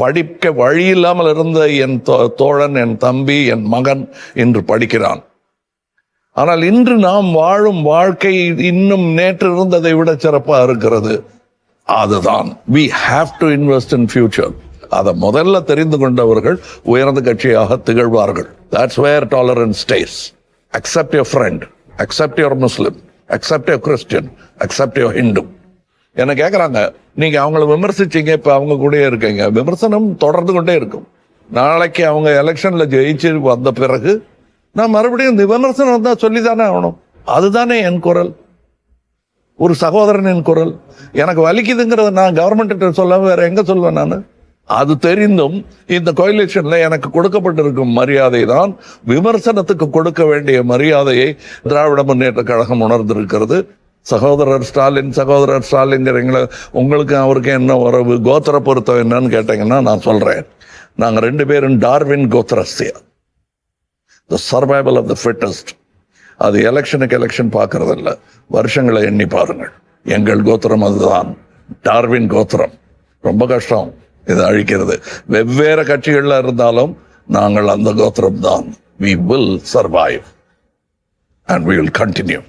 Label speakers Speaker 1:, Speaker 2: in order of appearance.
Speaker 1: படிக்க வழி இல்லாமல் இருந்த என் தோழன், என் தம்பி, என் மகன் இன்று படிக்கிறான். ஆனால் இன்று நாம் வாழும் வாழ்க்கை இன்னும் நேற்று இருந்ததை விட சிறப்பாக இருக்கிறது. அதுதான் we have to invest in future. அதை முதல்ல தெரிந்து கொண்டவர்கள் உயர்ந்த கட்சியாக திகழ்வார்கள். That's where tolerance stays. Accept your friend, accept your Muslim, accept your Christian, accept your Hindu. என்ன கேட்குறாங்க, நீங்க அவங்களை விமர்சிச்சீங்க, இப்ப அவங்க கூட இருக்கீங்க. விமர்சனம் தொடர்ந்து கொண்டே இருக்கும். நாளைக்கு அவங்க எலெக்ஷன்ல ஜெயிச்சு வந்த பிறகு நான் மறுபடியும் விமர்சனம் தான் சொல்லிதானே ஆகணும். அதுதானே என் குரல், ஒரு சகோதரனின் குரல். எனக்கு வலிக்குதுங்கிறத நான் கவர்மெண்ட் சொல்ல வேற எங்க சொல்லுவேன் நான்? அது தெரிந்தும் இந்த கோயிலேஷன்ல எனக்கு கொடுக்கப்பட்டிருக்கும் மரியாதை தான் விமர்சனத்துக்கு கொடுக்க வேண்டிய மரியாதையை திராவிட முன்னேற்ற கழகம் உணர்ந்திருக்கிறது. சகோதரர் ஸ்டாலின்ங்கிறீங்களா, உங்களுக்கு அவருக்கு என்ன உறவு, கோத்திர பொருத்தம் என்னன்னு கேட்டீங்கன்னா நான் சொல்றேன், நாங்க 2 பேரும் டார்வின் கோத்திரஸ்திய, the survival of the fittest. அது எலெக்ஷன் பார்க்கறதில்ல, வருஷங்களை எண்ணி பாருங்கள். எங்கள் கோத்திரம் அதுதான், டார்வின் கோத்திரம். ரொம்ப கஷ்டம் இதை அழிக்கிறது. வெவ்வேறு கட்சிகள்ல இருந்தாலும் நாங்கள் அந்த கோத்திரம் தான். We will survive and we will continue.